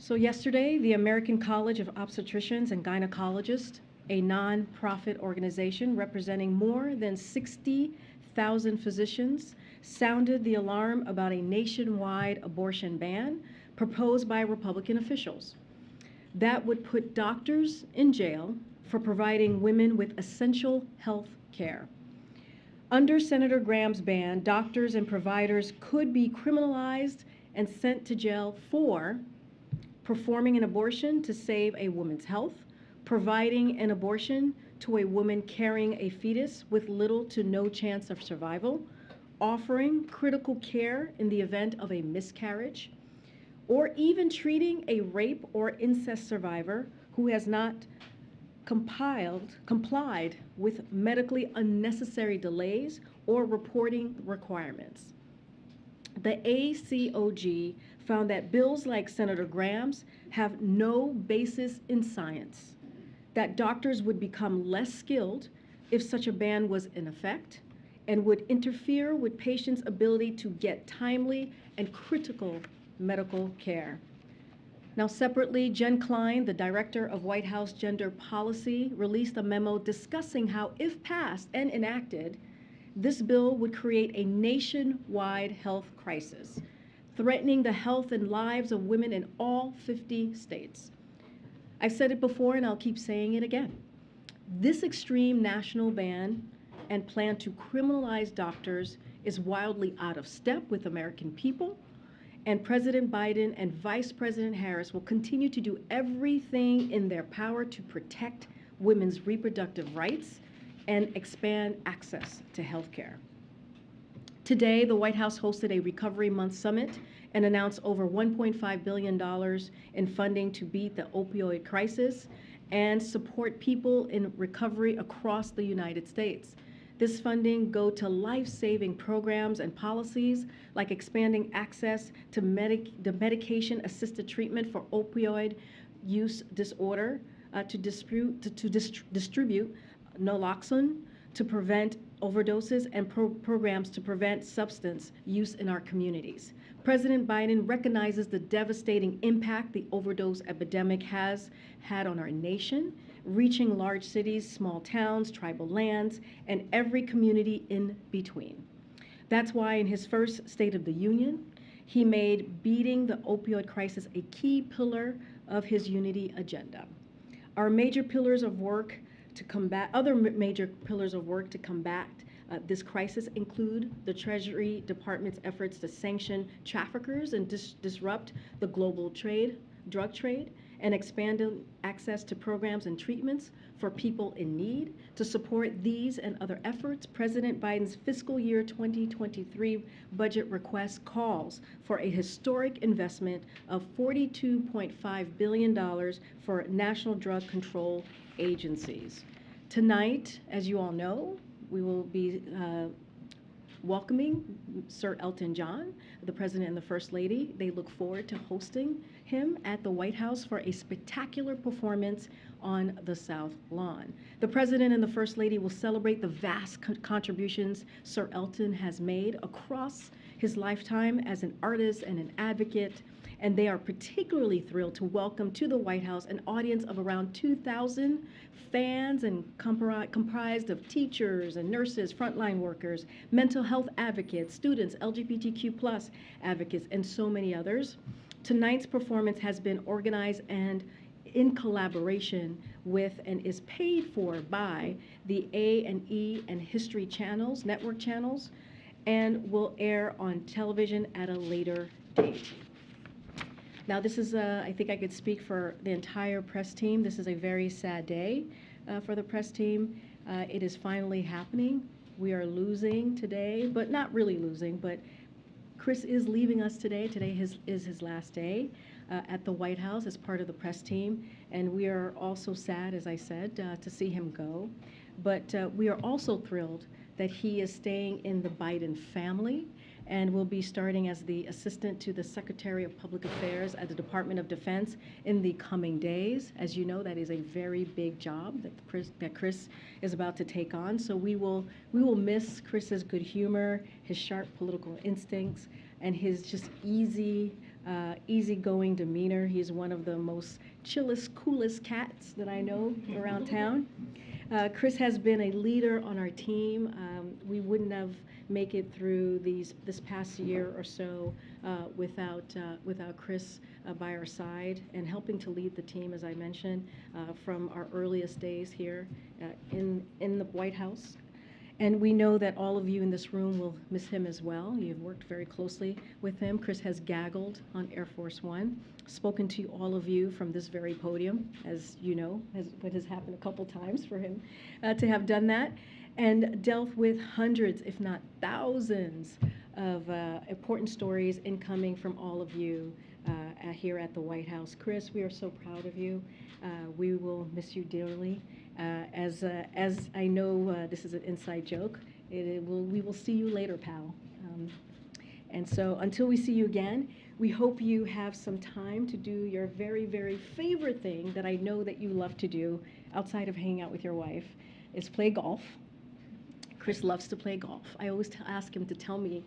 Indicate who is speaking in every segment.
Speaker 1: So yesterday, the American College of Obstetricians and Gynecologists, a nonprofit organization representing more than 60,000 physicians, sounded the alarm about a nationwide abortion ban proposed by Republican officials that would put doctors in jail for providing women with essential health care. Under Senator Graham's ban, doctors and providers could be criminalized and sent to jail for performing an abortion to save a woman's health, providing an abortion to a woman carrying a fetus with little to no chance of survival, offering critical care in the event of a miscarriage, or even treating a rape or incest survivor who has not complied with medically unnecessary delays or reporting requirements. The ACOG found that bills like Senator Graham's have no basis in science, that doctors would become less skilled if such a ban was in effect, and would interfere with patients' ability to get timely and critical medical care. Now, separately, Jen Klein, the Director of White House Gender Policy, released a memo discussing how, if passed and enacted, this bill would create a nationwide health crisis, threatening the health and lives of women in all 50 states. I've said it before and I'll keep saying it again. This extreme national ban and plan to criminalize doctors is wildly out of step with American people, and President Biden and Vice President Harris will continue to do everything in their power to protect women's reproductive rights and expand access to health care. Today, the White House hosted a Recovery Month summit and announced over $1.5 billion in funding to beat the opioid crisis and support people in recovery across the United States. This funding go to life-saving programs and policies like expanding access to the medication-assisted treatment for opioid use disorder, to distribute naloxone to prevent overdoses, and programs to prevent substance use in our communities. President Biden recognizes the devastating impact the overdose epidemic has had on our nation, reaching large cities, small towns, tribal lands, and every community in between. That's why in his first State of the Union, he made beating the opioid crisis a key pillar of his unity agenda. Our major pillars of work to combat, other major pillars of work to combat this crisis include the Treasury Department's efforts to sanction traffickers and disrupt the global drug trade, and expanded access to programs and treatments for people in need. To support these and other efforts, President Biden's fiscal year 2023 budget request calls for a historic investment of $42.5 billion for national drug control agencies. Tonight, as you all know, we will be welcoming Sir Elton John, the President and the First Lady. They look forward to hosting him at the White House for a spectacular performance on the South Lawn. The President and the First Lady will celebrate the vast contributions Sir Elton has made across his lifetime as an artist and an advocate, and they are particularly thrilled to welcome to the White House an audience of around 2,000 fans and comprised of teachers and nurses, frontline workers, mental health advocates, students, LGBTQ+ advocates, and so many others. Tonight's performance has been organized and in collaboration with and is paid for by the A&E and History channels, network channels, and will air on television at a later date. Now, this is, I think I could speak for the entire press team. This is a very sad day for the press team. It is finally happening. We are losing today, but not really losing, but Chris is leaving us today. Today is his last day at the White House as part of the press team, and we are also sad, as I said, to see him go. But we are also thrilled that he is staying in the Biden family and will be starting as the assistant to the Secretary of Public Affairs at the Department of Defense in the coming days. As you know, that is a very big job that Chris is about to take on. So we will miss Chris's good humor, his sharp political instincts, and his just easy easygoing demeanor. He's one of the most chillest, coolest cats that I know around town. Chris has been a leader on our team. We wouldn't have make it through this past year or so without Chris by our side and helping to lead the team, as I mentioned, from our earliest days here in the White House. And we know that all of you in this room will miss him as well. You've worked very closely with him. Chris has gaggled on Air Force One, spoken to all of you from this very podium, as you know, what has happened a couple times for him to have done that, and dealt with hundreds, if not thousands, of important stories incoming from all of you here at the White House. Chris, we are so proud of you. We will miss you dearly. As I know, this is an inside joke. We will see you later, pal. And so until we see you again, we hope you have some time to do your very, very favorite thing that I know that you love to do outside of hanging out with your wife, is play golf. Chris loves to play golf. I always ask him to tell me,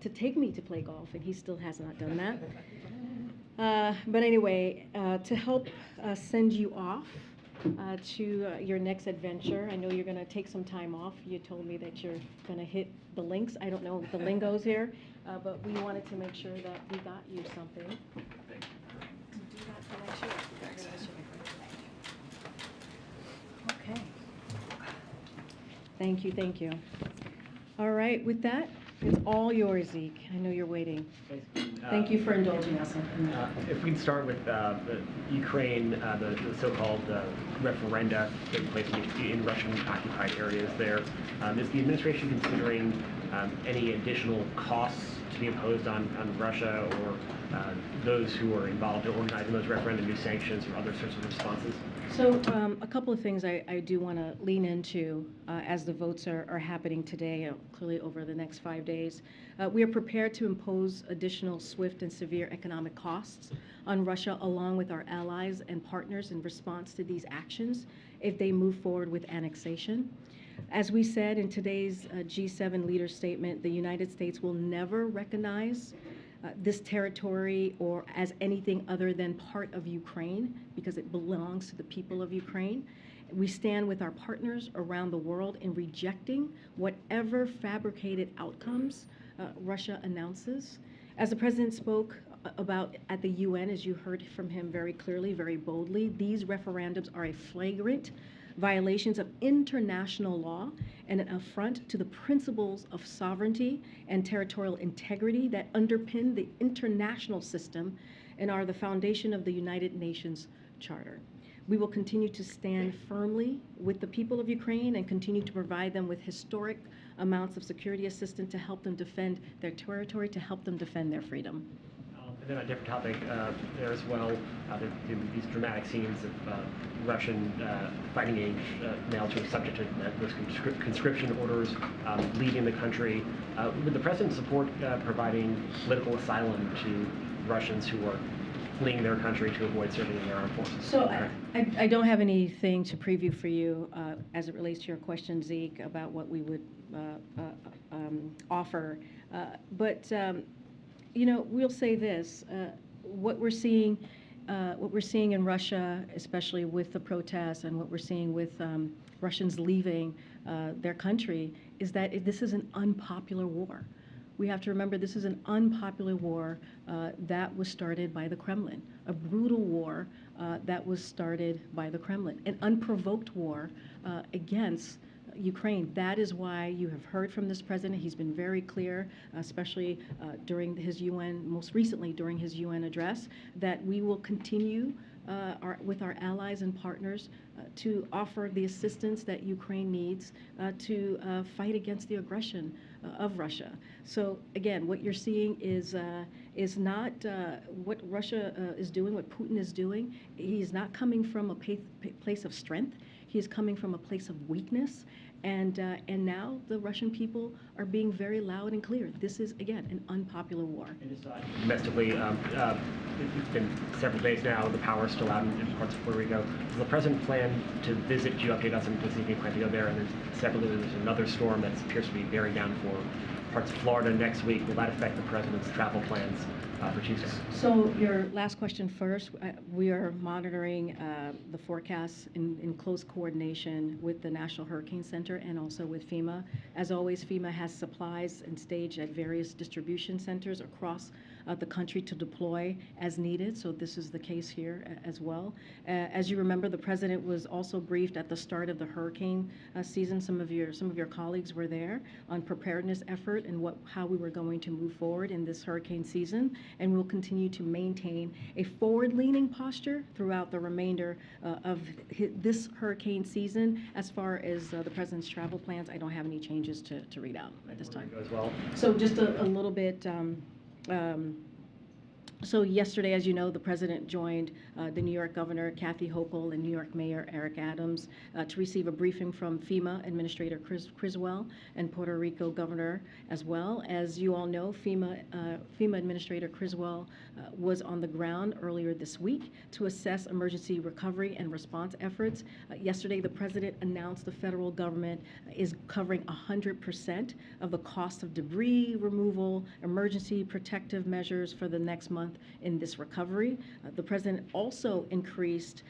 Speaker 1: to take me to play golf, and he still has not done that. But anyway, to help send you off to your next adventure, I know you're going to take some time off. You told me that you're going to hit the links. I don't know what the lingo's here, but we wanted to make sure that we got you something. Do that for next year. Okay. Thank you, thank you. All right, with that, it's all yours, Zeke. I know you're waiting. Thank you for indulging us.
Speaker 2: If we can start with the Ukraine, the so-called referenda taking place in Russian-occupied areas there. Is the administration considering any additional costs to be imposed on Russia or those who are involved in organizing those referenda, new sanctions or other sorts of responses?
Speaker 1: So a couple of things I do want to lean into as the votes are happening today, clearly over the next 5 days. We are prepared to impose additional swift and severe economic costs on Russia along with our allies and partners in response to these actions if they move forward with annexation. As we said in today's G7 leader statement, the United States will never recognize this territory or as anything other than part of Ukraine because it belongs to the people of Ukraine. We stand with our partners around the world in rejecting whatever fabricated outcomes Russia announces. As the president spoke about at the UN, as you heard from him very clearly, very boldly, these referendums are a flagrant violations of international law and an affront to the principles of sovereignty and territorial integrity that underpin the international system and are the foundation of the United Nations Charter. We will continue to stand firmly with the people of Ukraine and continue to provide them with historic amounts of security assistance to help them defend their territory, to help them defend their freedom.
Speaker 2: And then on a different topic there as well, these dramatic scenes of Russian fighting age males who are subject to those conscription orders leaving the country. Would the president support providing political asylum to Russians who are fleeing their country to avoid serving in their armed forces?
Speaker 1: So I don't have anything to preview for you as it relates to your question, Zeke, about what we would offer. But you know, we'll say this: what we're seeing in Russia, especially with the protests, and what we're seeing with Russians leaving their country, is that this is an unpopular war. We have to remember this is an unpopular war that was started by the Kremlin, a brutal war that was started by the Kremlin, an unprovoked war against Ukraine. That is why you have heard from this president. He's been very clear, especially during his UN, most recently during his UN address, that we will continue with our allies and partners to offer the assistance that Ukraine needs to fight against the aggression of Russia. So again, what you're seeing is not what Russia is doing, what Putin is doing. He's not coming from a place of strength. He is coming from a place of weakness, And now the Russian people are being very loud and clear. This is, again, an unpopular war.
Speaker 2: And just domestically, it's been several days now. The power is still out in parts of Puerto Rico. Does the president plan to visit? Could you update us on if he plan to go there? And then separately, there's another storm that appears to be bearing down for parts of Florida next week. Will that affect the president's travel plans for Tuesday?
Speaker 1: So your last question first. We are monitoring the forecasts in close coordination with the National Hurricane Center and also with FEMA. As always, FEMA has supplies and staged at various distribution centers across the country to deploy as needed. So this is the case here as well. As you remember, the president was also briefed at the start of the hurricane season. Some of your colleagues were there on preparedness effort and how we were going to move forward in this hurricane season. And we'll continue to maintain a forward-leaning posture throughout the remainder of this hurricane season. As far as the president's travel plans, I don't have any changes to read out at this time.
Speaker 2: As well.
Speaker 1: So just a little bit. So yesterday, as you know, the president joined the New York Governor Kathy Hochul and New York Mayor Eric Adams to receive a briefing from FEMA Administrator Criswell and Puerto Rico Governor as well. As you all know, FEMA Administrator Criswell was on the ground earlier this week to assess emergency recovery and response efforts. Yesterday, the president announced the federal government is covering 100% of the cost of debris removal, emergency protective measures for the next month in this recovery. The president also increased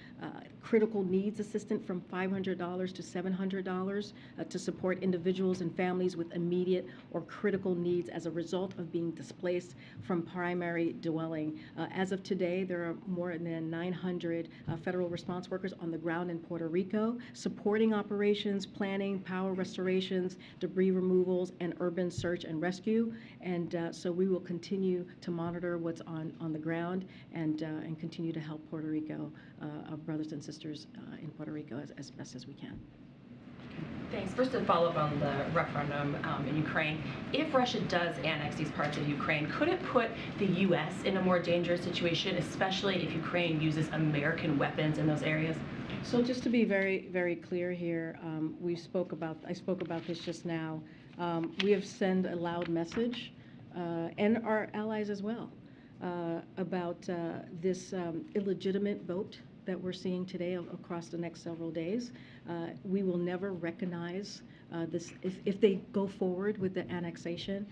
Speaker 1: critical needs assistance from $500 to $700 to support individuals and families with immediate or critical needs as a result of being displaced from primary dwelling. As of today, there are more than 900 federal response workers on the ground in Puerto Rico supporting operations, planning, power restorations, debris removals, and urban search and rescue. And so we will continue to monitor what's on the ground and continue to help Puerto Rico, our brothers and sisters in Puerto Rico as best as we can.
Speaker 3: Thanks. First, to follow up on the referendum in Ukraine, if Russia does annex these parts of Ukraine, could it put the U.S. in a more dangerous situation, especially if Ukraine uses American weapons in those areas?
Speaker 1: So just to be very, very clear here, I spoke about this just now. We have sent a loud message, and our allies as well, about this illegitimate vote that we're seeing today across the next several days. We will never recognize this. If they go forward with the annexation,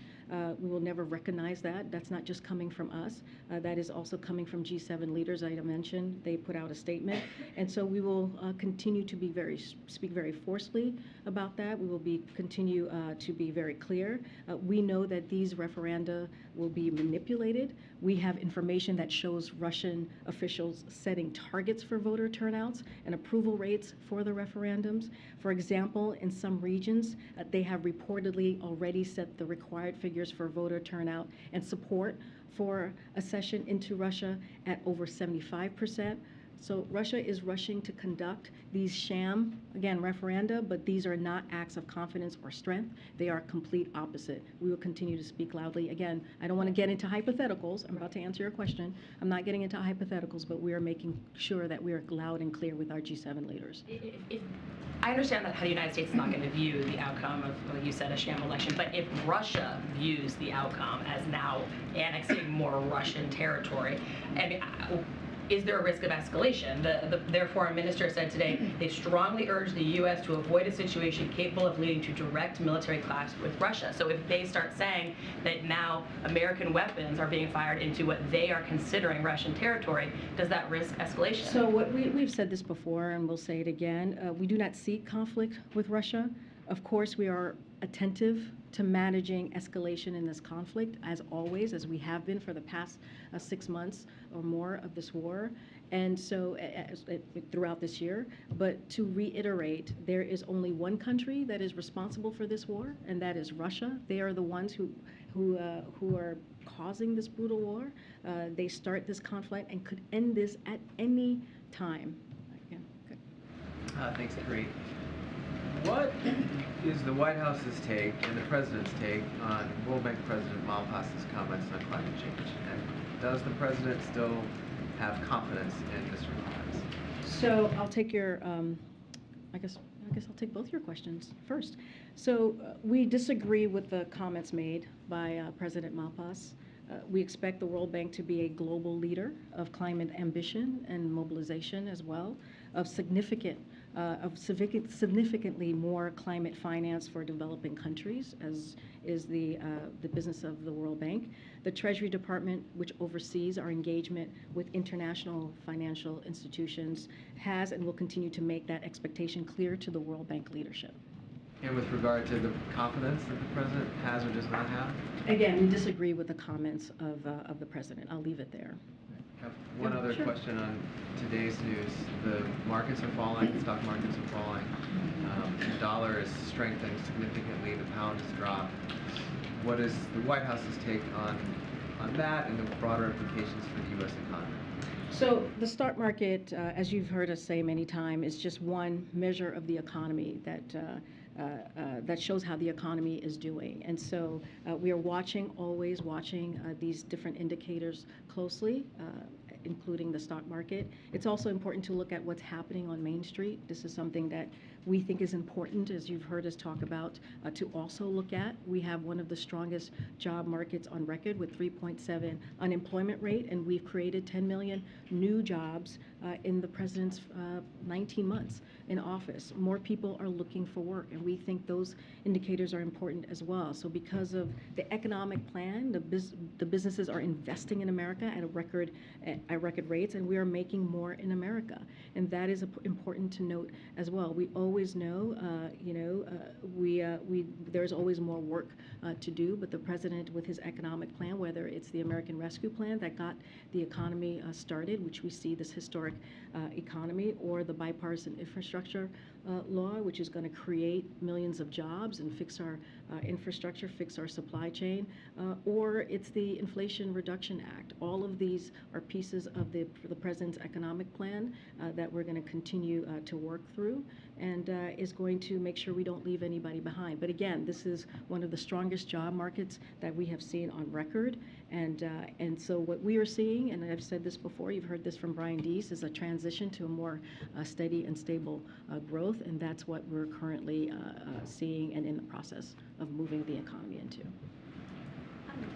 Speaker 1: we will never recognize that. That's not just coming from us. That is also coming from G7 leaders. I mentioned they put out a statement, and so we will continue to speak very forcefully about that. We will continue to be very clear. We know that these referenda will be manipulated. We have information that shows Russian officials setting targets for voter turnouts and approval rates for the referendums. For example, in some regions, they have reportedly already set the required figures for voter turnout and support for accession into Russia at over 75%. So Russia is rushing to conduct these sham, again, referenda, but these are not acts of confidence or strength. They are complete opposite. We will continue to speak loudly. Again, I don't want to get into hypotheticals. I'm about to answer your question. I'm not getting into hypotheticals, but we are making sure that we are loud and clear with our G7 leaders.
Speaker 3: I understand that how the United States is not going to view the outcome of, like you said, a sham election, but if Russia views the outcome as now annexing more Russian territory, I mean, is there a risk of escalation? Their foreign minister said today they strongly urge the U.S. to avoid a situation capable of leading to direct military clash with Russia. So if they start saying that now American weapons are being fired into what they are considering Russian territory, does that risk escalation?
Speaker 1: So what we've said this before, and we'll say it again, we do not seek conflict with Russia. Of course, we are attentive to managing escalation in this conflict, as always, as we have been for the past 6 months or more of this war, and so throughout this year. But to reiterate, there is only one country that is responsible for this war, and that is Russia. They are the ones who are causing this brutal war. They start this conflict and could end this at any time. Yeah, good.
Speaker 4: Thanks, Karine. What is the White House's take and the President's take on World Bank President Malpass's comments on climate change? And does the President still have confidence in Mr. Malpass?
Speaker 1: So I'll take your, I guess, I guess I'll take both your questions first. So we disagree with the comments made by President Malpass. We expect the World Bank to be a global leader of climate ambition and mobilization as well, of significantly more climate finance for developing countries, as is the business of the World Bank. The Treasury Department, which oversees our engagement with international financial institutions, has and will continue to make that expectation clear to the World Bank leadership.
Speaker 4: And with regard to the confidence that the president has or does not have?
Speaker 1: Again, we disagree with the comments of the president. I'll leave it there.
Speaker 4: I have one other question on today's news. The markets are falling, the stock markets are falling. The dollar is strengthening significantly, the pound has dropped. What is the White House's take on that and the broader implications for the U.S. economy?
Speaker 1: So the stock market, as you've heard us say many times, is just one measure of the economy that shows how the economy is doing. And so we are always watching these different indicators closely, including the stock market. It's also important to look at what's happening on Main Street. This is something that we think is important, as you've heard us talk about, to also look at. We have one of the strongest job markets on record with 3.7 unemployment rate, and we've created 10 million new jobs in the president's 19 months in office. More people are looking for work, and we think those indicators are important as well. So because of the economic plan, the businesses are investing in America at record rates, and we are making more in America. And that is important to note as well. We always know, there's always more work to do, but the president, with his economic plan, whether it's the American Rescue Plan that got the economy started, which we see this historic economy, or the bipartisan infrastructure law, which is going to create millions of jobs and fix our infrastructure, fix our supply chain, or it's the Inflation Reduction Act. All of these are pieces of the president's economic plan that we're going to continue to work through, and is going to make sure we don't leave anybody behind. But again, this is one of the strongest job markets that we have seen on record, and so what we are seeing, and I've said this before, you've heard this from Brian Deese, is a transition to a more steady and stable growth, and that's what we're currently seeing and in the process of moving the economy into.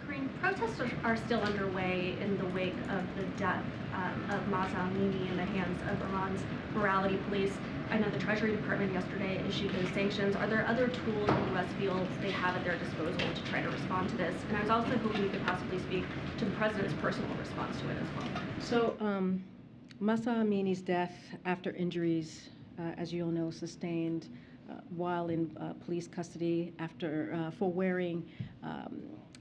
Speaker 5: Karine, protests are still underway in the wake of the death of Mahsa Amini in the hands of Iran's morality police. I know the Treasury Department yesterday issued those sanctions. Are there other tools the U.S. feels they have at their disposal to try to respond to this? And I was also hoping you could possibly speak to the president's personal response to it as well.
Speaker 1: So Mahsa Amini's death after injuries, as you all know, sustained while in police custody for wearing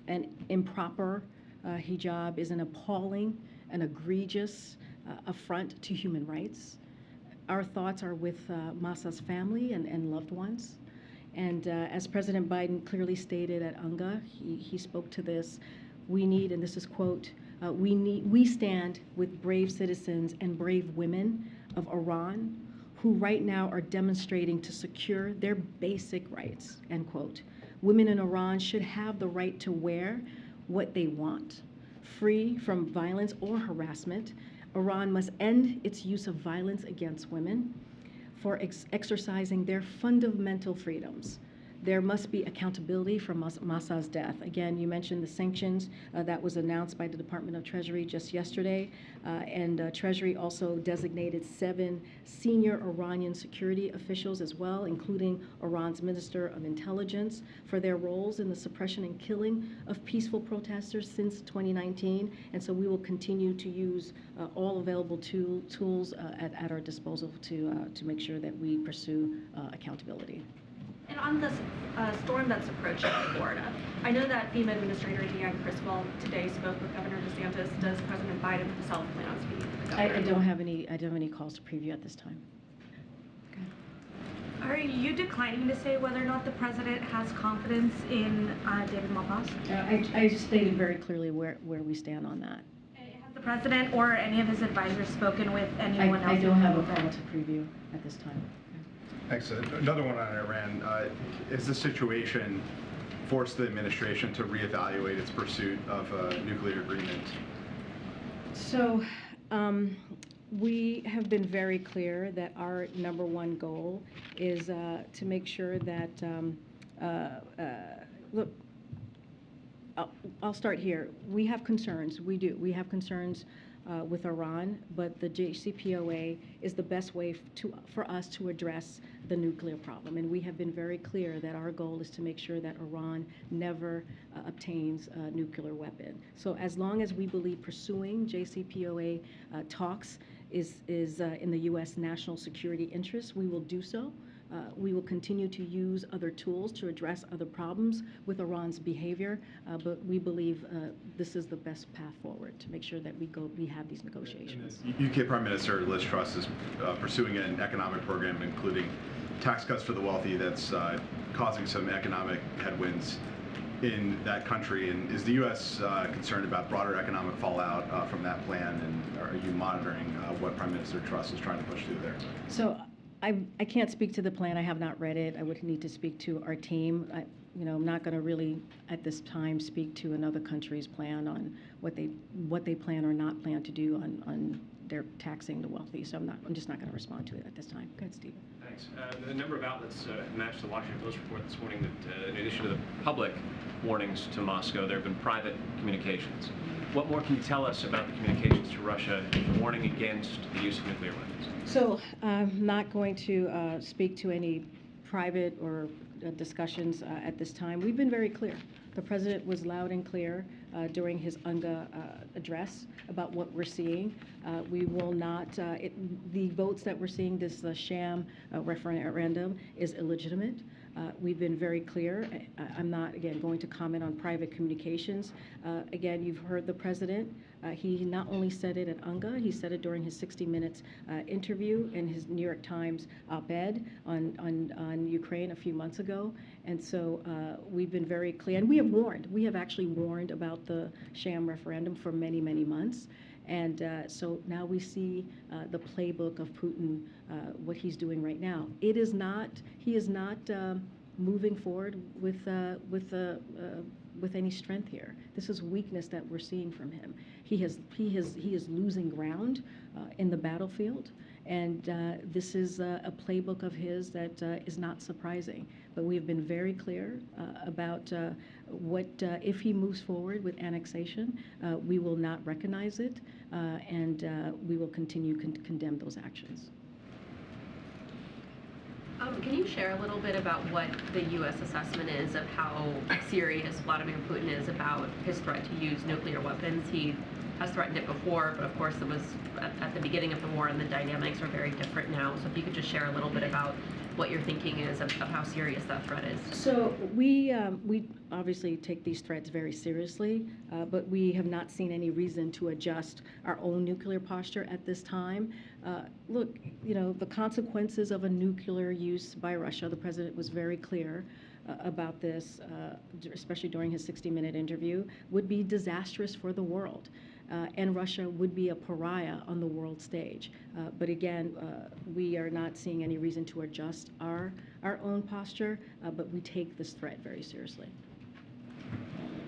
Speaker 1: an improper hijab is an appalling and egregious affront to human rights. Our thoughts are with Mahsa's family and loved ones. And as President Biden clearly stated at UNGA, he spoke to this, we need, and this is quote, we stand with brave citizens and brave women of Iran who right now are demonstrating to secure their basic rights, end quote. Women in Iran should have the right to wear what they want, free from violence or harassment. Iran must end its use of violence against women for exercising their fundamental freedoms. There must be accountability for Mahsa's death. Again, you mentioned the sanctions that was announced by the Department of Treasury just yesterday, and Treasury also designated 7 senior Iranian security officials as well, including Iran's Minister of Intelligence, for their roles in the suppression and killing of peaceful protesters since 2019. And so we will continue to use all available tools at our disposal to make sure that we pursue accountability.
Speaker 5: And on this storm that's approaching Florida, I know that FEMA Administrator Deanne Criswell today spoke with Governor DeSantis. Does President Biden himself plan on speaking to the governor?
Speaker 1: I don't have any calls to preview at this time.
Speaker 6: Are you declining to say whether or not the president has confidence in David Malpass?
Speaker 1: I stated very clearly where we stand on that.
Speaker 6: Has the president or any of his advisors spoken with anyone else?
Speaker 1: I don't have a call to preview at this time.
Speaker 7: Thanks. Another one on Iran. Is the situation forced the administration to reevaluate its pursuit of a nuclear agreement?
Speaker 1: So We have been very clear that our number one goal is to make sure that, look, I'll start here. We have concerns. We do. We have concerns with Iran, but the JCPOA is the best way for us to address the nuclear problem. And we have been very clear that our goal is to make sure that Iran never obtains a nuclear weapon. So as long as we believe pursuing JCPOA talks is in the U.S. national security interest, we will do so. We will continue to use other tools to address other problems with Iran's behavior, but we believe this is the best path forward to make sure that we have these negotiations.
Speaker 7: UK Prime Minister Liz Truss is pursuing an economic program including tax cuts for the wealthy that's causing some economic headwinds in that country. And is the U.S. Concerned about broader economic fallout from that plan? And are you monitoring what Prime Minister Truss is trying to push through there?
Speaker 1: So I can't speak to the plan. I have not read it. I would need to speak to our team. I'm not going to really, at this time, speak to another country's plan on what they plan or not plan to do on their taxing the wealthy. So I'm just not going to respond to it at this time. Go ahead, Steve.
Speaker 8: Thanks. A number of outlets have matched the Washington Post report this morning that in addition to the public warnings to Moscow, there have been private communications. What more can you tell us about the communications to Russia warning against the use of nuclear weapons?
Speaker 1: So I'm not going to speak to any private or discussions at this time. We've been very clear. The president was loud and clear during his UNGA address about what we're seeing. We will not, the votes that we're seeing, this sham referendum is illegitimate. We've been very clear. I'm not, again, going to comment on private communications. Again, you've heard the president. He not only said it at UNGA, he said it during his 60 Minutes interview in his New York Times op-ed on Ukraine a few months ago. And so we've been very clear. And we have warned. We have actually warned about the sham referendum for many, many months. And so now we see the playbook of Putin, what he's doing right now. He is not moving forward with any strength here. This is weakness that we're seeing from him. He is losing ground in the battlefield, and this is a playbook of his that is not surprising. But we have been very clear about what if he moves forward with annexation, we will not recognize it, and we will continue to condemn those actions.
Speaker 9: Can you share a little bit about what the U.S. assessment is of how serious Vladimir Putin is about his threat to use nuclear weapons? He has threatened it before, but of course it was at the beginning of the war, and the dynamics are very different now. So if you could just share a little bit about what your thinking is of how serious that threat is.
Speaker 1: So we obviously take these threats very seriously, but we have not seen any reason to adjust our own nuclear posture at this time. Look, the consequences of a nuclear use by Russia, the president was very clear about this, especially during his 60-minute interview, would be disastrous for the world. And Russia would be a pariah on the world stage. But again, we are not seeing any reason to adjust our own posture, but we take this threat very seriously.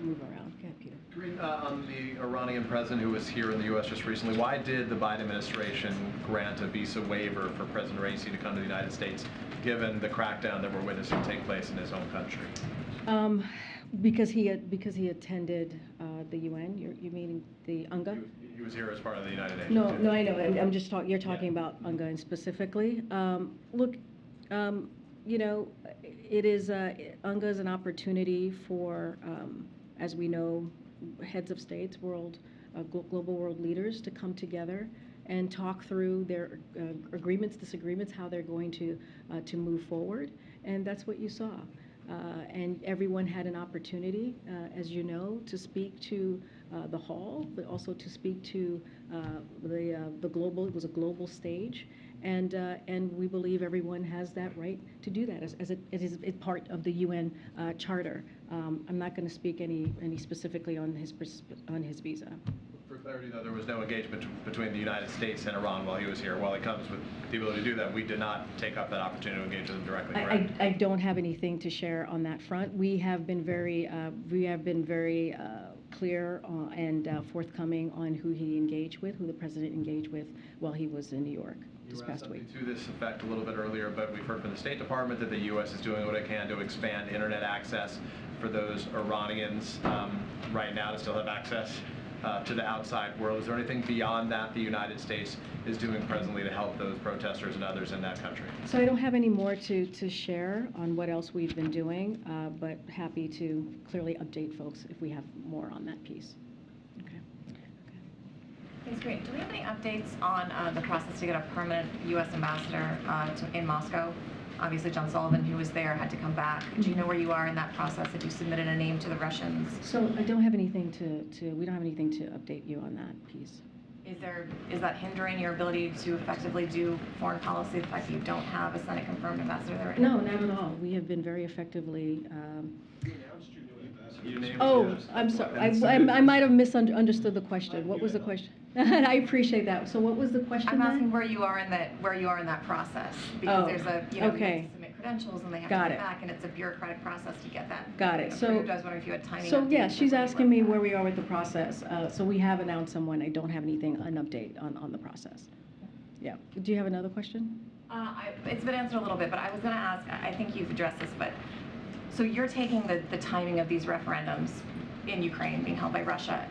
Speaker 1: Move around. Go ahead, Peter.
Speaker 10: On the Iranian president who was here in the U.S. just recently, why did the Biden administration grant a visa waiver for President Raisi to come to the United States, given the crackdown that we're witnessing take place in his own country?
Speaker 1: Because he attended the UN. You mean the UNGA?
Speaker 10: He was here as part of the United Nations.
Speaker 1: No, I know. I'm just talking. You're talking about UNGA and specifically. Look, it is UNGA is an opportunity for, as we know, heads of states, global world leaders to come together and talk through their agreements, disagreements, how they're going to move forward, and that's what you saw. And everyone had an opportunity, as you know, to speak to the hall, but also to speak to the global. It was a global stage, and we believe everyone has that right to do that, as it is part of the UN Charter. I'm not going to speak any specifically on his visa.
Speaker 10: For clarity, though, there was no engagement between the United States and Iran while he was here. While he comes with the ability to do that, we did not take up that opportunity to engage with him directly.
Speaker 1: I don't have anything to share on that front. We have been very clear and forthcoming on who he engaged with, who the president engaged with while he was in New York this
Speaker 10: You
Speaker 1: past
Speaker 10: asked
Speaker 1: week.
Speaker 10: something to this effect a little bit earlier, but we've heard from the State Department that the U.S. is doing what it can to expand internet access for those Iranians right now to still have access to the outside world. Is there anything beyond that the United States is doing presently to help those protesters and others in that country?
Speaker 1: So I don't have any more to share on what else we've been doing, but happy to clearly update folks if we have more on that piece. Okay.
Speaker 11: Thanks, Karine. Do we have any updates on the process to get a permanent U.S. ambassador in Moscow? Obviously, John Sullivan, who was there, had to come back. Do you know where you are in that process? Have you submitted a name to the Russians?
Speaker 1: So I don't have anything we don't have anything to update you on that piece.
Speaker 11: Is that hindering your ability to effectively do foreign policy, the fact that you don't have a Senate-confirmed ambassador there right
Speaker 1: No,
Speaker 11: now?
Speaker 1: not at all. We have been very effectively.
Speaker 10: You named
Speaker 1: Oh,
Speaker 10: yours.
Speaker 1: I'm sorry.
Speaker 10: And
Speaker 1: I might have misunderstood the question. What was the question? I appreciate that. So what was the question
Speaker 11: I'm
Speaker 1: then?
Speaker 11: asking where you are in that process, because
Speaker 1: Oh,
Speaker 11: there's a, you
Speaker 1: okay.
Speaker 11: have to submit credentials and they have
Speaker 1: Got
Speaker 11: to come
Speaker 1: it.
Speaker 11: back, and it's a bureaucratic process to get that.
Speaker 1: Got it. So-
Speaker 11: approved. I was wondering if you had timing.
Speaker 1: So
Speaker 11: updates
Speaker 1: yeah,
Speaker 11: of
Speaker 1: she's
Speaker 11: where you
Speaker 1: asking
Speaker 11: were
Speaker 1: me
Speaker 11: with
Speaker 1: where
Speaker 11: that.
Speaker 1: we are with the process. So we have announced someone. I don't have anything, an update on the process. Yeah. Do you have another question?
Speaker 11: It's been answered a little bit, but I was going to ask, I think you've addressed this, but, so you're taking the timing of these referendums in Ukraine being held by Russia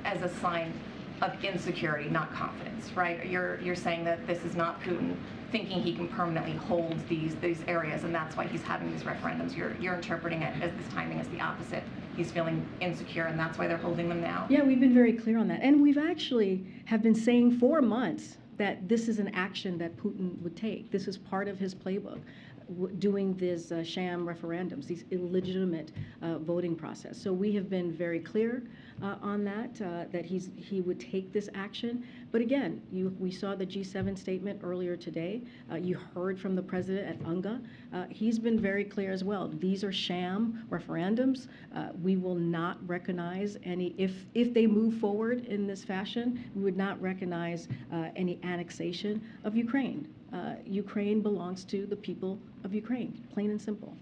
Speaker 11: as a sign of insecurity, not confidence, right? You're saying that this is not Putin thinking he can permanently hold these areas, and that's why he's having these referendums. You're interpreting it as this timing as the opposite. He's feeling insecure, and that's why they're holding them now?
Speaker 1: Yeah, we've been very clear on that. And we've actually have been saying for months that this is an action that Putin would take. This is part of his playbook, doing these sham referendums, these illegitimate voting process. So we have been very clear on that, that he would take this action. But again, we saw the G7 statement earlier today. You heard from the president at UNGA. He's been very clear as well. These are sham referendums. We will not recognize any, if they move forward in this fashion, we would not recognize any annexation of Ukraine. Ukraine belongs to the people of Ukraine, plain and simple.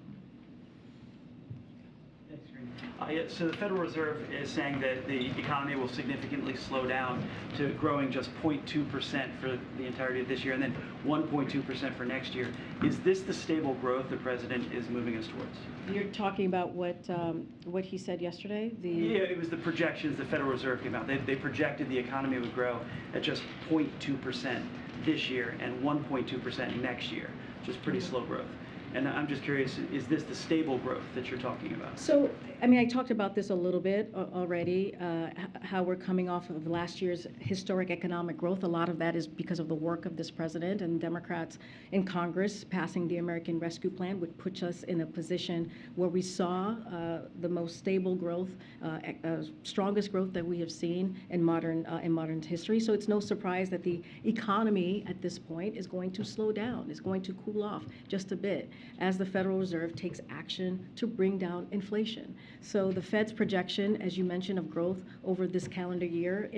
Speaker 12: Thanks, Karine. So the Federal Reserve is saying that the economy will significantly slow down to growing just 0.2% for the entirety of this year and then 1.2% for next year. Is this the stable growth the president is moving us towards?
Speaker 1: You're talking about what he said yesterday?
Speaker 12: Yeah, it was the projections the Federal Reserve came out. They projected the economy would grow at just 0.2% this year and 1.2% next year, which is pretty slow growth. And I'm just curious, is this the stable growth that you're talking about?
Speaker 1: So, I mean, I talked about this a little bit already, how we're coming off of last year's historic economic growth. A lot of that is because of the work of this president and Democrats in Congress passing the American Rescue Plan, which puts us in a position where we saw the most stable growth, strongest growth that we have seen in modern history. So it's no surprise that the economy at this point is going to slow down, is going to cool off just a bit as the Federal Reserve takes action to bring down inflation. So the Fed's projection, as you mentioned, of growth over this calendar year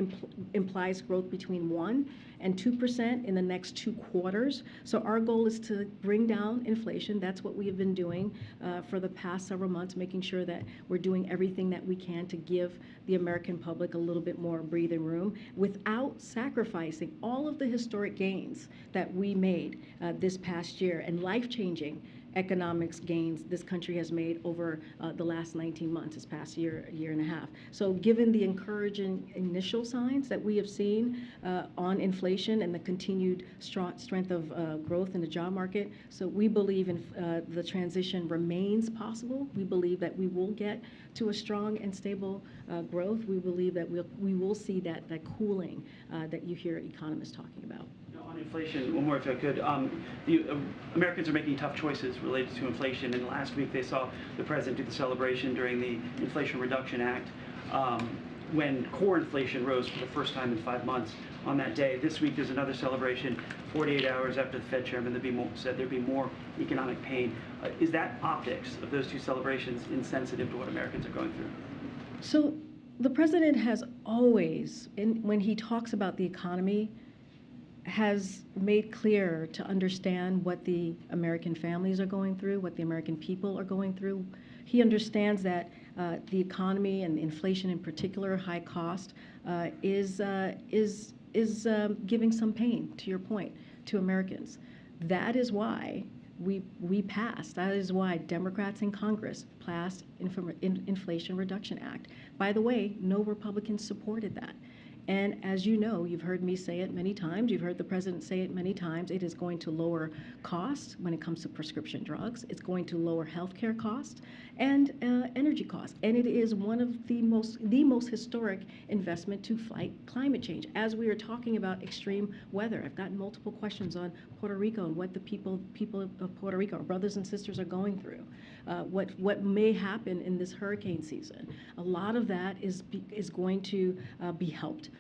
Speaker 1: implies growth between 1% and 2% in the next 2 quarters. So our goal is to bring down inflation. That's what we have been doing for the past several months, making sure that we're doing everything that we can to give the American public a little bit more breathing room without sacrificing all of the historic gains that we made this past year and life-changing economics gains this country has made over the last 19 months, this past year and a half. So given the encouraging initial signs that we have seen on inflation and the continued strength of growth in the job market, so we believe the transition remains possible. We believe that we will get to a strong and stable growth. We believe that we will see that cooling that you hear economists talking about.
Speaker 12: On inflation, one more if I could. Americans are making tough choices related to inflation, and last week they saw the president do the celebration during the Inflation Reduction Act when core inflation rose for the first time in 5 months on that day. This week there's another celebration, 48 hours after the Fed chairman said there'd be more economic pain. Is that optics of those two celebrations insensitive to what Americans are going through?
Speaker 1: So the president has always, when he talks about the economy, has made clear to understand what the American families are going through, what the American people are going through. He understands that The economy and inflation in particular, high cost, is giving some pain, to your point, to Americans. That is why we passed. That is why Democrats in Congress passed Inflation Reduction Act. By the way, no Republicans supported that. And as you know, you've heard me say it many times, you've heard the president say it many times, it is going to lower costs when it comes to prescription drugs. It's going to lower healthcare costs and energy costs. And it is one of the most historic investment to fight climate change. As we are talking about extreme weather, I've gotten multiple questions on Puerto Rico and what the people of Puerto Rico, our brothers and sisters, are going through. What may happen in this hurricane season. A lot of that is going to be helped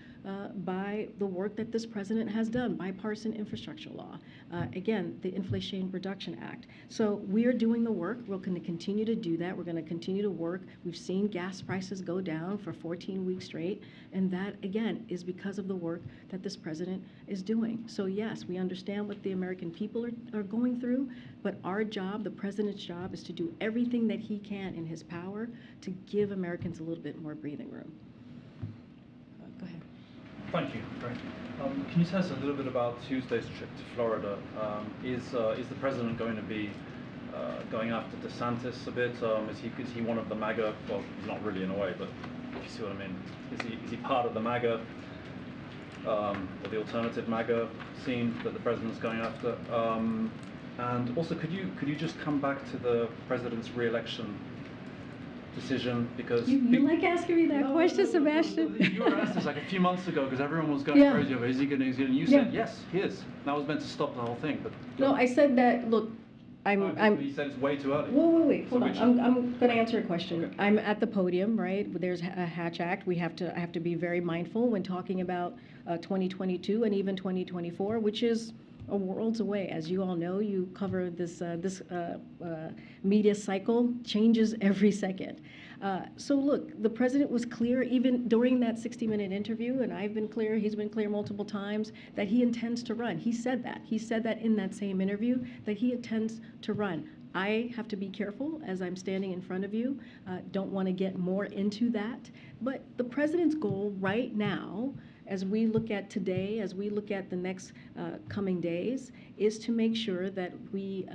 Speaker 1: by the work that this president has done, bipartisan infrastructure law, again, the Inflation Reduction Act. So we are doing the work. We're going to continue to do that. We're going to continue to work. We've seen gas prices go down for 14 weeks straight, and that, again, is because of the work that this president is doing. So yes, we understand what the American people are going through, but our job, the president's job, is to do everything that he can in his power to give Americans a little bit more breathing room. Go ahead.
Speaker 13: Thank you. Can you tell us a little bit about Tuesday's trip to Florida? Is the president going to be going after DeSantis a bit? Is he one of the MAGA? Well, he's not really in a way, but if you see what I mean. Is he part of the MAGA or the alternative MAGA scene that the president's going after? And also, could you just come back to the president's re-election decision? Because
Speaker 1: you like asking me that question, Sebastian.
Speaker 13: You were asked this like a few months ago because everyone was going crazy over is he going to? And you said yes, he is. That was meant to stop the whole thing. But
Speaker 1: no, I said that. Look,
Speaker 13: you said it's way too early.
Speaker 1: Wait, hold on. I'm going to answer a question. Okay. I'm at the podium, right? There's a Hatch Act. I have to be very mindful when talking about 2022 and even 2024, which is a worlds away. As you all know, you cover this media cycle, changes every second. So look, the president was clear even during that 60-minute interview, and I've been clear, he's been clear multiple times, that he intends to run. He said that. He said that in that same interview, that he intends to run. I have to be careful as I'm standing in front of you. Don't want to get more into that. But the president's goal right now, as we look at today, as we look at the next coming days, is to make sure that we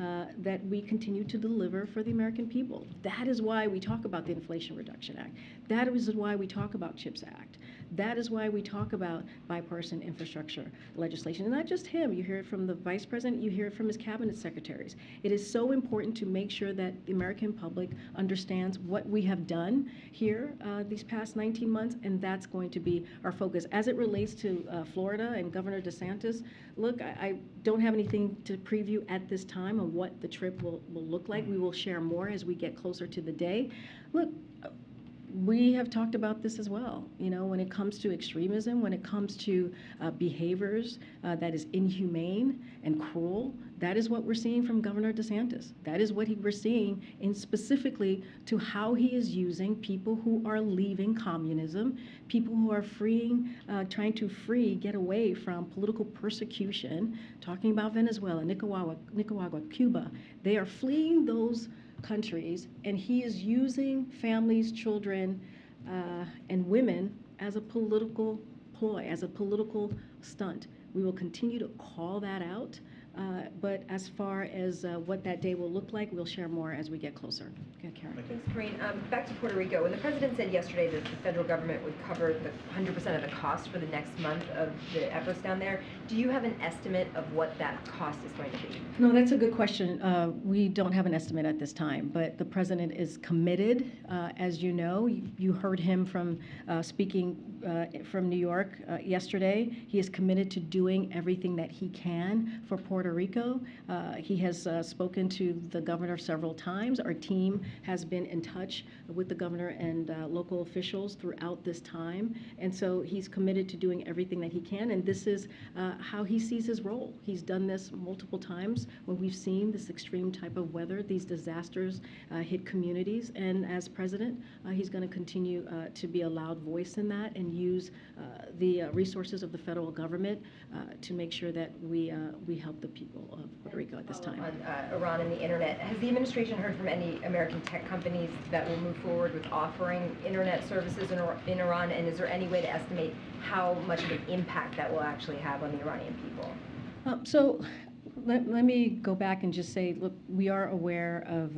Speaker 1: continue to deliver for the American people. That is why we talk about the Inflation Reduction Act. That is why we talk about CHIPS Act. That is why we talk about bipartisan infrastructure legislation. And not just him. You hear it from the vice president. You hear it from his cabinet secretaries. It is so important to make sure that the American public understands what we have done here these past 19 months, and that's going to be our focus. As it relates to Florida and Governor DeSantis, look, I don't have anything to preview at this time on what the trip will look like. We will share more as we get closer to the day. Look, we have talked about this as well. You know, when it comes to extremism, when it comes to behaviors that is inhumane and cruel, that is what we're seeing from Governor DeSantis. That is what we're seeing in specifically to how he is using people who are leaving communism, people who are trying to get away from political persecution, talking about Venezuela, Nicaragua, Cuba. They are fleeing those countries, and he is using families, children, and women as a political ploy, as a political stunt. We will continue to call that out, but as far as what that day will look like, we'll share more as we get closer. Okay, Karen.
Speaker 14: Thanks, Karine. Back to Puerto Rico. When the president said yesterday that the federal government would cover the 100% of the cost for the next month of the efforts down there, do you have an estimate of what that cost is going to be?
Speaker 1: No, that's a good question. We don't have an estimate at this time, but the president is committed. As you know, you heard him from speaking from New York yesterday. He is committed to doing everything that he can for Puerto Rico. He has spoken to the governor several times. Our team has been in touch with the governor and local officials throughout this time. And so he's committed to doing everything that he can. And this is how he sees his role. He's done this multiple times when we've seen this extreme type of weather, these disasters hit communities. And as president, he's going to continue to be a loud voice in that and use the resources of the federal government to make sure that we help the people of Puerto Rico at this time.
Speaker 14: On Iran and the internet, has the administration heard from any American tech companies that will move forward with offering internet services in Iran, and is there any way to estimate how much of an impact that will actually have on the Iranian people?
Speaker 1: So let me go back and just say, look, we are aware of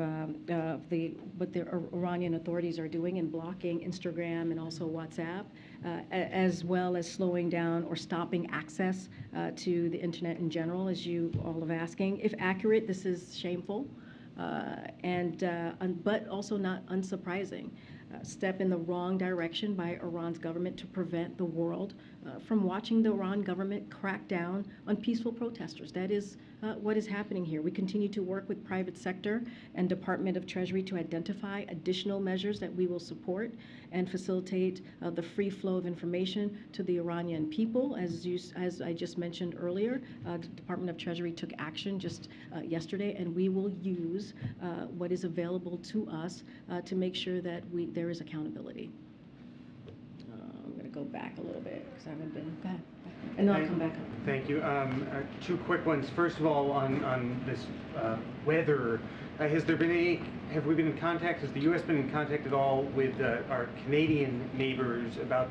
Speaker 1: what the Iranian authorities are doing in blocking Instagram and also WhatsApp, as well as slowing down or stopping access to the internet in general, as you all are asking. If accurate, this is shameful, but also not unsurprising. Step in the wrong direction by Iran's government to prevent the world from watching the Iran government crack down on peaceful protesters. That is what is happening here. We continue to work with private sector and Department of Treasury to identify additional measures that we will support and facilitate the free flow of information to the Iranian people. As I just mentioned earlier, the Department of Treasury took action just yesterday, and we will use what is available to us to make sure that there is accountability. I'm going to go back a little bit because I haven't been back. And then I'll come back up.
Speaker 15: Thank you. Two quick ones. First of all, on this weather, have we been in contact, has the U.S. been in contact at all with our Canadian neighbors about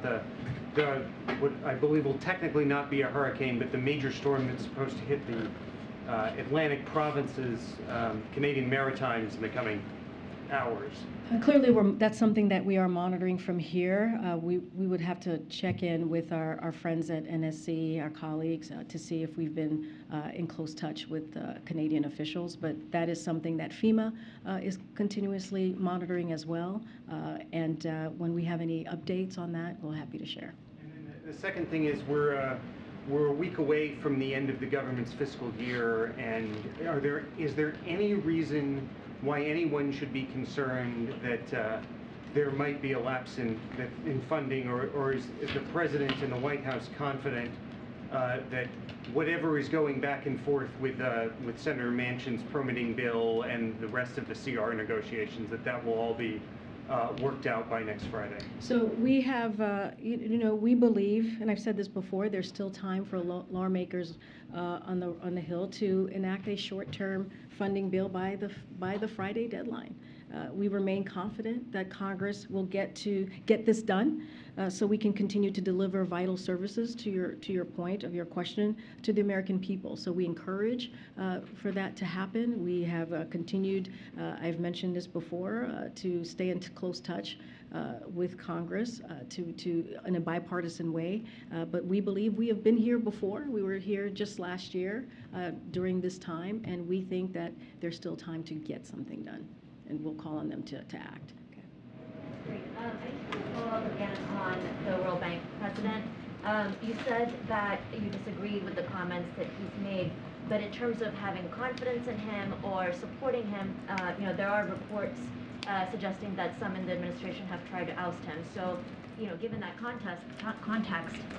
Speaker 15: what I believe will technically not be a hurricane, but the major storm that's supposed to hit the Atlantic provinces, Canadian Maritimes in the coming hours?
Speaker 1: Clearly, that's something that we are monitoring from here. We would have to check in with our friends at NSC, our colleagues, to see if we've been in close touch with Canadian officials. But that is something that FEMA is continuously monitoring as well. And when we have any updates on that, we're happy to share.
Speaker 15: And then the second thing is we're a week away from the end of the government's fiscal year, and is there any reason why anyone should be concerned that there might be a lapse in funding, or is the President and the White House confident that whatever is going back and forth with Senator Manchin's permitting bill and the rest of the CR negotiations, that will all be worked out by next Friday?
Speaker 1: So we have, we believe, and I've said this before, there's still time for lawmakers on the Hill to enact a short-term funding bill by the Friday deadline. We remain confident that Congress will get this done, so we can continue to deliver vital services, to your point of your question, to the American people. So we encourage for that to happen. We have continued, I've mentioned this before, to stay in close touch with Congress in a bipartisan way. But we believe we have been here before. We were here just last year during this time, and we think that there's still time to get something done. And we'll call on them to act. Okay.
Speaker 16: Great. I just want to follow up again on the World Bank president. You said that you disagree with the comments that he's made, but in terms of having confidence in him or supporting him, there are reports suggesting that some in the administration have tried to oust him. So, given that context,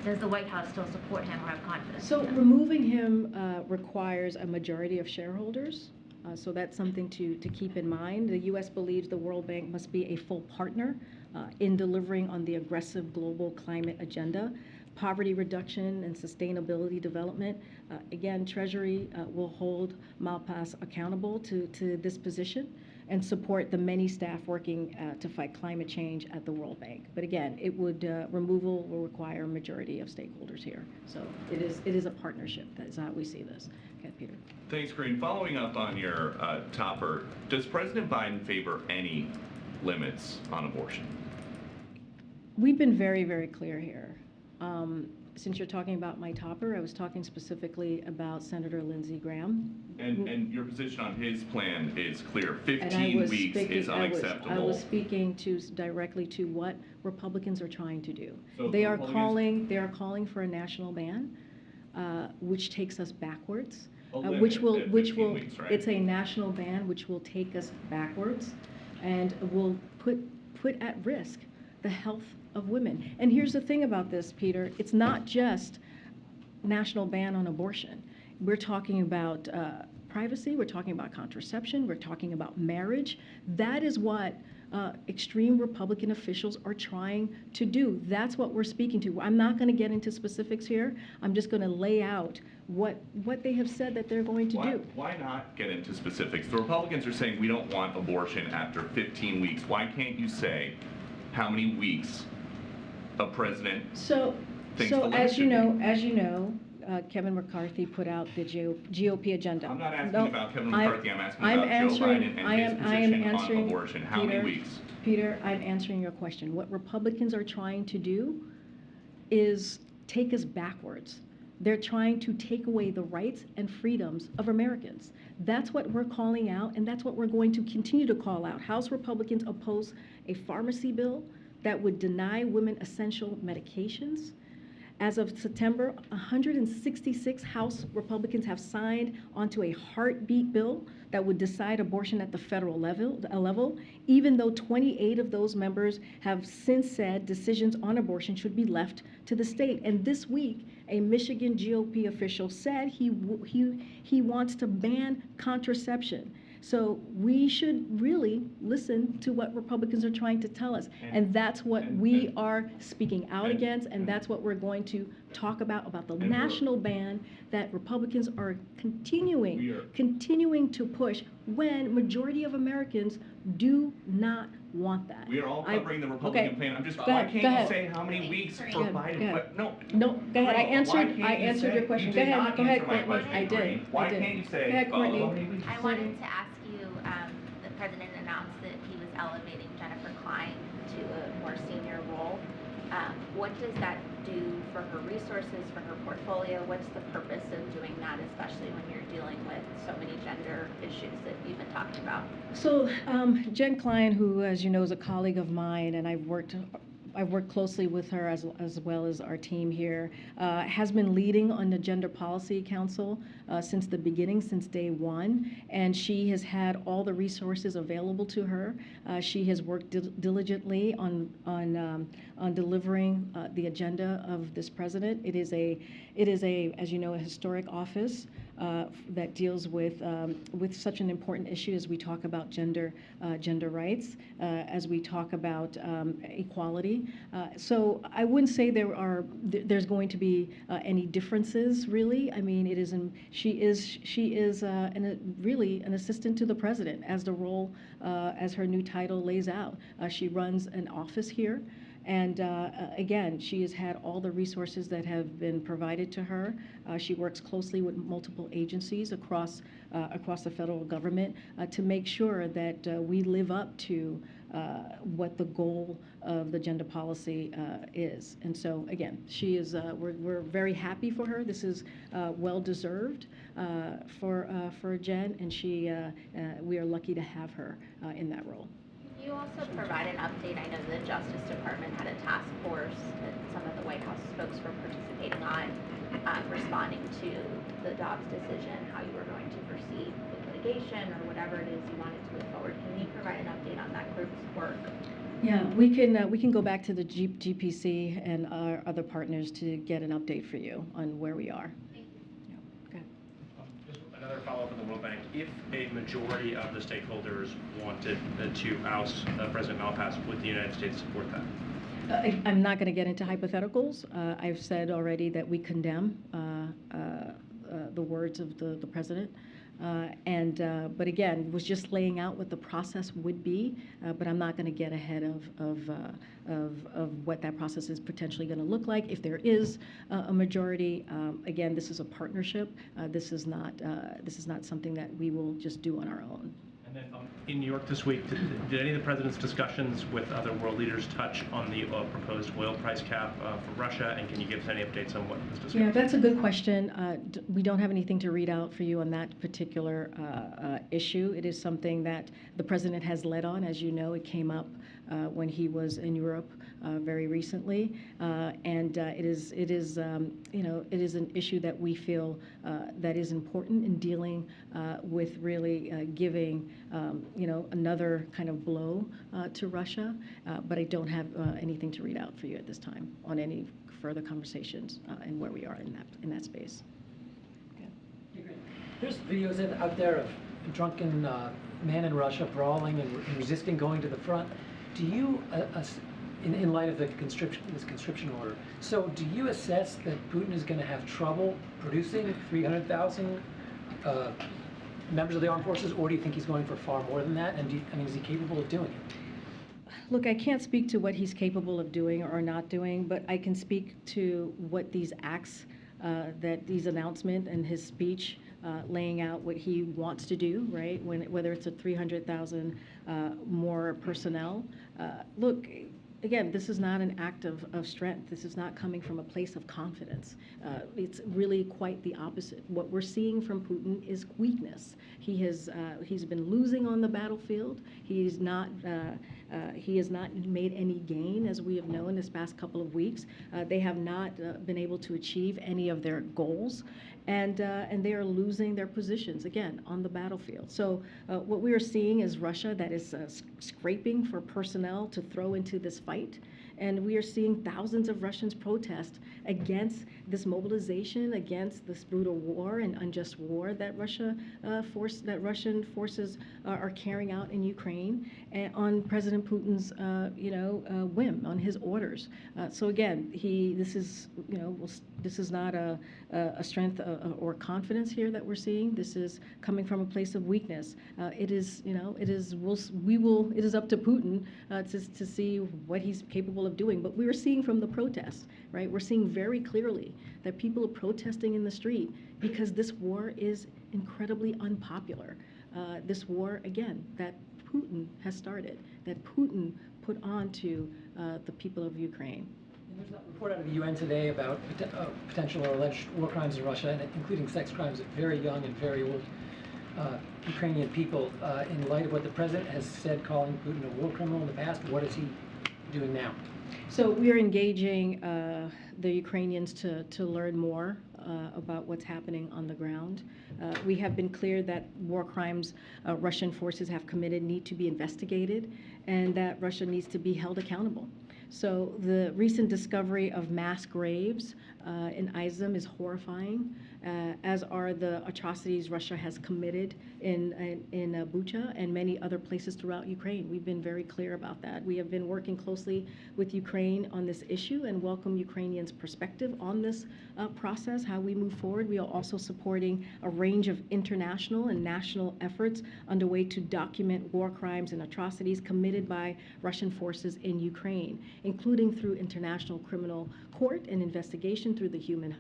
Speaker 16: does the White House still support him or have confidence?
Speaker 1: So removing him requires a majority of shareholders. So that's something to keep in mind. The U.S. believes the World Bank must be a full partner in delivering on the aggressive global climate agenda, poverty reduction and sustainability development. Again, Treasury will hold Malpass accountable to this position and support the many staff working to fight climate change at the World Bank. But again, removal will require a majority of stakeholders here. So it is a partnership. That's how we see this. Okay, Peter.
Speaker 17: Thanks, Karine. Following up on your topper, does President Biden favor any limits on abortion?
Speaker 1: We've been very, very clear here. Since you're talking about my topper, I was talking specifically about Senator Lindsey Graham.
Speaker 17: And your position on his plan is clear. 15 weeks is unacceptable.
Speaker 1: I was speaking directly to what Republicans are trying to do.
Speaker 17: So
Speaker 1: they are calling for a national ban, which takes us backwards. Which will
Speaker 17: weeks, right?
Speaker 1: It's a national ban which will take us backwards and will put at risk the health of women. And here's the thing about this, Peter, it's not just national ban on abortion. We're talking about privacy, we're talking about contraception, we're talking about marriage. That is what extreme Republican officials are trying to do. That's what we're speaking to. I'm not going to get into specifics here. I'm just going to lay out what they have said that they're going to do.
Speaker 17: Why not get into specifics? The Republicans are saying we don't want abortion after 15 weeks. Why can't you say how many weeks a president thinks the limit
Speaker 1: as you
Speaker 17: should be?
Speaker 1: know, Kevin McCarthy put out the GOP agenda.
Speaker 17: I'm not asking about Kevin McCarthy. I'm asking about Joe Biden and his position on abortion. How many weeks?
Speaker 1: Peter, I'm answering your question. What Republicans are trying to do is take us backwards. They're trying to take away the rights and freedoms of Americans. That's what we're calling out, and that's what we're going to continue to call out. House Republicans oppose a pharmacy bill that would deny women essential medications. As of September, 166 House Republicans have signed onto a heartbeat bill that would decide abortion at the federal level, even though 28 of those members have since said decisions on abortion should be left to the state. And this week, a Michigan GOP official said he wants to ban contraception. So we should really listen to what Republicans are trying to tell us. And that's what we are speaking out against, and that's what we're going to talk about the national ban that Republicans are continuing to push when majority of Americans do not want that.
Speaker 17: We are all covering the Republican plan. I'm just,
Speaker 1: Go
Speaker 17: why
Speaker 1: ahead,
Speaker 17: can't
Speaker 1: go
Speaker 17: you
Speaker 1: ahead.
Speaker 17: say how many weeks for
Speaker 1: Go ahead,
Speaker 17: Biden?
Speaker 1: go ahead.
Speaker 17: No,
Speaker 1: go ahead. I answered your question.
Speaker 17: You
Speaker 1: Go
Speaker 17: did
Speaker 1: ahead,
Speaker 17: not
Speaker 1: go ahead,
Speaker 17: answer my
Speaker 1: Courtney.
Speaker 17: question,
Speaker 1: I did.
Speaker 17: Karine. Why
Speaker 1: I did.
Speaker 17: can't you say,
Speaker 1: Go ahead, Courtney.
Speaker 17: how many weeks?
Speaker 16: I wanted to ask you, the president announced that he was elevating Jennifer Klein to a more senior role. What does that do for her resources, for her portfolio? What's the purpose of doing that, especially when you're dealing with so many gender issues that you've been talking about?
Speaker 1: So Jen Klein, who, as you know, is a colleague of mine, and I've worked closely with her as well as our team here, has been leading on the Gender Policy Council since the beginning, since day one, and she has had all the resources available to her. She has worked diligently on delivering the agenda of this president. It is a, as you know, a historic office that deals with such an important issue as we talk about gender rights, as we talk about equality. So I wouldn't say there's going to be any differences, really. I mean, she is really an assistant to the president, as the role, as her new title lays out. She runs an office here. And again, she has had all the resources that have been provided to her. She works closely with multiple agencies across the federal government to make sure that we live up to what the goal of the gender policy is. And so again, she is. We're very happy for her. This is well deserved for Jen, and we are lucky to have her in that role.
Speaker 16: You also provide an update. I know the Justice Department had a task force that some of the White House folks were participating on, responding to the Dobbs decision, how you were going to proceed with litigation or whatever it is you wanted to move forward. Can you provide an update on that group's work?
Speaker 1: Yeah, we can go back to the GPC and our other partners to get an update for you on where we are.
Speaker 18: Just another follow-up on the World Bank. If a majority of the stakeholders wanted to oust President Malpass, would the United States support that?
Speaker 1: I'm not going to get into hypotheticals. I've said already that we condemn the words of the president. But again, was just laying out what the process would be, but I'm not going to get ahead of what that process is potentially going to look like. If there is a majority, again, this is a partnership. This is not something that we will just do on our own.
Speaker 18: And then in New York this week, did any of the president's discussions with other world leaders touch on the proposed oil price cap for Russia? And can you give us any updates on what was discussed?
Speaker 1: Yeah, that's a good question. We don't have anything to read out for you on that particular issue. It is something that the president has led on. As you know, it came up when he was in Europe very recently, and it is an issue that we feel that is important in dealing with really giving another kind of blow to Russia. But I don't have anything to read out for you at this time on any further conversations and where we are in that space. Okay.
Speaker 19: There's videos out there of drunken men in Russia brawling and resisting going to the front. Do you, in light of this conscription order, so do you assess that Putin is going to have trouble producing 300,000 members of the armed forces, or do you think he's going for far more than that? And is he capable of doing it?
Speaker 1: Look, I can't speak to what he's capable of doing or not doing, but I can speak to what these acts, that these announcements and his speech laying out what he wants to do, right? Whether it's a 300,000 more personnel. Look, again, this is not an act of strength. This is not coming from a place of confidence. It's really quite the opposite. What we're seeing from Putin is weakness. He's been losing on the battlefield. He has not made any gain, as we have known this past couple of weeks. They have not been able to achieve any of their goals, and they are losing their positions again on the battlefield. So what we are seeing is Russia that is scraping for personnel to throw into this fight. And we are seeing thousands of Russians protest against this mobilization, against this brutal war and unjust war that Russian forces are carrying out in Ukraine, and on President Putin's, whim, on his orders. So again, this is not a strength or confidence here that we're seeing. This is coming from a place of weakness. It is up to Putin to see what he's capable of doing. But we are seeing from the protests, right? We're seeing very clearly that people are protesting in the street because this war is incredibly unpopular. This war, again, that Putin has started, that Putin put onto the people of Ukraine.
Speaker 19: And there's a report out of the UN today about potential or alleged war crimes in Russia, including sex crimes of very young and very old Ukrainian people. In light of what the president has said, calling Putin a war criminal in the past, what is he doing now?
Speaker 1: So we are engaging the Ukrainians to learn more about what's happening on the ground. We have been clear that war crimes Russian forces have committed need to be investigated, and that Russia needs to be held accountable. So the recent discovery of mass graves in Izium is horrifying, as are the atrocities Russia has committed in Bucha and many other places throughout Ukraine. We've been very clear about that. We have been working closely with Ukraine on this issue and welcome Ukrainians' perspective on this process, how we move forward. We are also supporting a range of international and national efforts underway to document war crimes and atrocities committed by Russian forces in Ukraine, including through International Criminal Court and investigation through the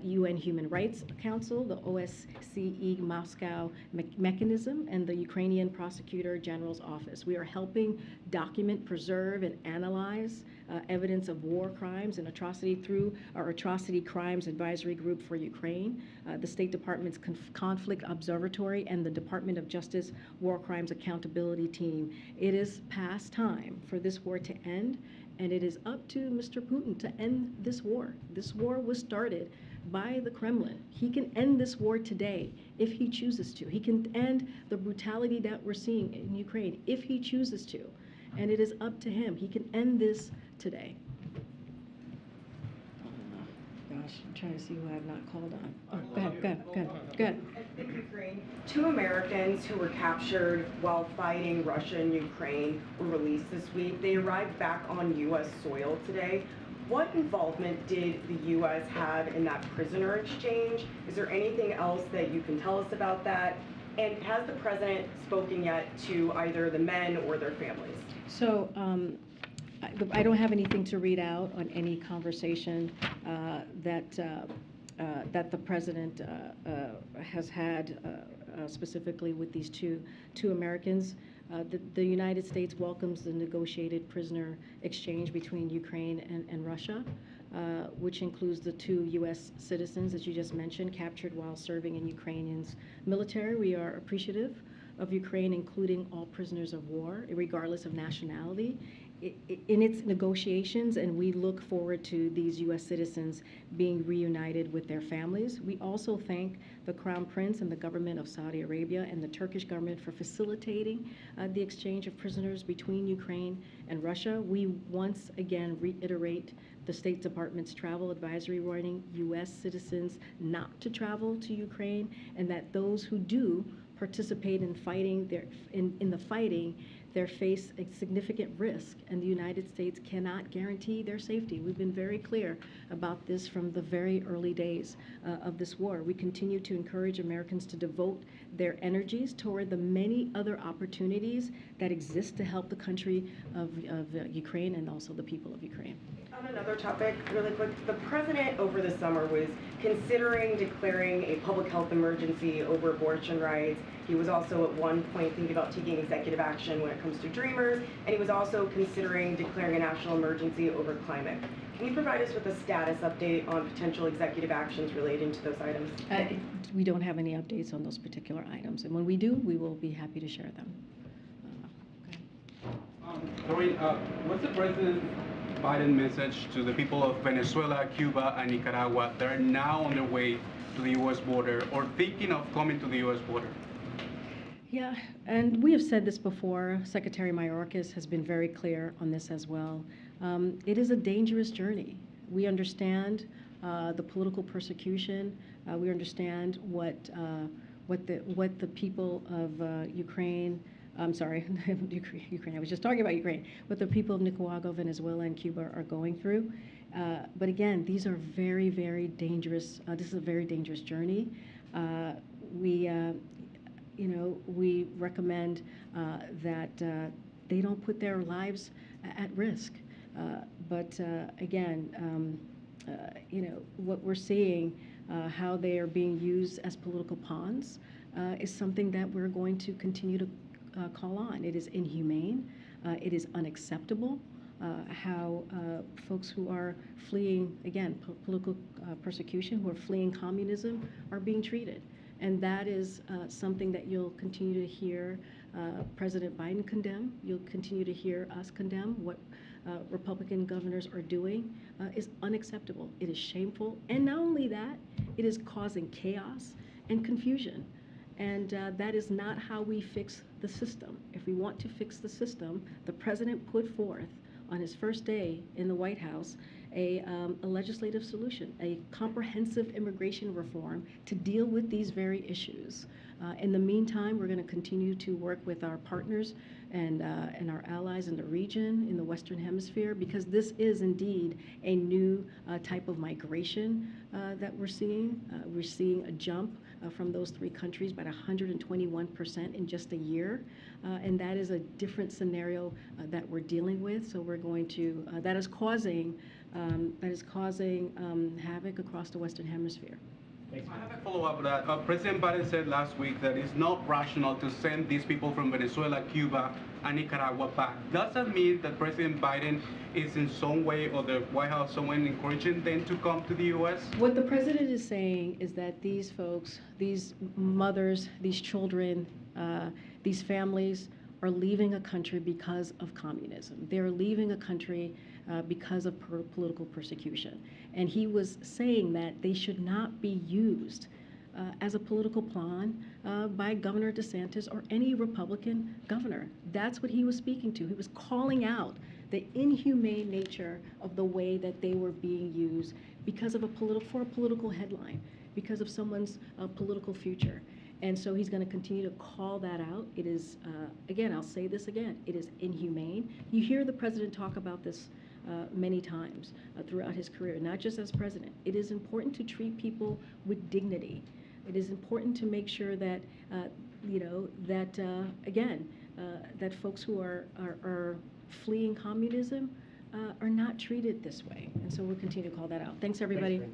Speaker 1: UN Human Rights Council, the OSCE Moscow mechanism, and the Ukrainian Prosecutor General's Office. We are helping document, preserve, and analyze evidence of war crimes and atrocity through our Atrocity Crimes Advisory Group for Ukraine, the State Department's Conflict Observatory, and the Department of Justice War Crimes Accountability Team. It is past time for this war to end, and it is up to Mr. Putin to end this war. This war was started by the Kremlin. He can end this war today if he chooses to. He can end the brutality that we're seeing in Ukraine if he chooses to. And it is up to him. He can end this today. Gosh, I'm trying to see who I have not called on. Oh, go ahead.
Speaker 20: In Ukraine, 2 Americans who were captured while fighting Russia and Ukraine were released this week. They arrived back on U.S. soil today. What involvement did the U.S. have in that prisoner exchange? Is there anything else that you can tell us about that? And has the president spoken yet to either the men or their families?
Speaker 1: So I don't have anything to read out on any conversation that the president has had specifically with these two Americans. The United States welcomes the negotiated prisoner exchange between Ukraine and Russia, which includes the 2 U.S. citizens, as you just mentioned, captured while serving in Ukrainians' military. We are appreciative of Ukraine including all prisoners of war, regardless of nationality, in its negotiations, and we look forward to these U.S. citizens being reunited with their families. We also thank the Crown Prince and the government of Saudi Arabia and the Turkish government for facilitating the exchange of prisoners between Ukraine and Russia. We once again reiterate the State Department's travel advisory warning U.S. citizens not to travel to Ukraine, and that those who do participate in fighting in the fighting, they face a significant risk, and the United States cannot guarantee their safety. We've been very clear about this from the very early days of this war. We continue to encourage Americans to devote their energies toward the many other opportunities that exist to help the country of Ukraine and also the people of Ukraine.
Speaker 20: On another topic, really quick, the president over the summer was considering declaring a public health emergency over abortion rights. He was also at one point thinking about taking executive action when it comes to Dreamers, and he was also considering declaring a national emergency over climate. Can you provide us with a status update on potential executive actions relating to those items?
Speaker 1: We don't have any updates on those particular items, and when we do, we will be happy to share them.
Speaker 21: Karine, what's the President Biden message to the people of Venezuela, Cuba, and Nicaragua that are now on their way to the U.S. border or thinking of coming to the U.S. border?
Speaker 1: Yeah, and we have said this before. Secretary Mayorkas has been very clear on this as well. It is a dangerous journey. We understand the political persecution. We understand what the people of Ukraine. I'm sorry, Ukraine. I was just talking about Ukraine. What the people of Nicaragua, Venezuela, and Cuba are going through. But again, these are very, very dangerous. This is a very dangerous journey. We recommend that they don't put their lives at risk. But again, what we're seeing, how they are being used as political pawns, is something that we're going to continue to call on. It is inhumane. It is unacceptable how folks who are fleeing, again, political persecution, who are fleeing communism, are being treated. And that is something that you'll continue to hear President Biden condemn. You'll continue to hear us condemn. What Republican governors are doing is unacceptable. It is shameful. And not only that, it is causing chaos and confusion. And that is not how we fix the system. If we want to fix the system, the president put forth on his first day in the White House a legislative solution, a comprehensive immigration reform to deal with these very issues. In the meantime, we're going to continue to work with our partners and our allies in the region, in the Western Hemisphere, because this is indeed a new type of migration that we're seeing. We're seeing a jump from those three countries by 121% in just a year, and that is a different scenario that we're dealing with. So we're going to that is causing havoc across the Western Hemisphere.
Speaker 21: I have a follow-up with that. President Biden said last week that it's not rational to send these people from Venezuela, Cuba, and Nicaragua back. Does that mean that President Biden is in some way, or the White House, someone encouraging them to come to the U.S.?
Speaker 1: What the president is saying is that these folks, these mothers, these children, these families are leaving a country because of communism. They're leaving a country because of political persecution. And he was saying that they should not be used as a political pawn by Governor DeSantis or any Republican governor. That's what he was speaking to. He was calling out the inhumane nature of the way that they were being used because of for a political headline, because of someone's political future. And so he's going to continue to call that out. It is, again, I'll say this again, it is inhumane. You hear the president talk about this many times throughout his career, not just as president. It is important to treat people with dignity. It is important to make sure that, that folks who are fleeing communism are not treated this way. And so we'll continue to call that out. Thanks, everybody.
Speaker 2: Thanks,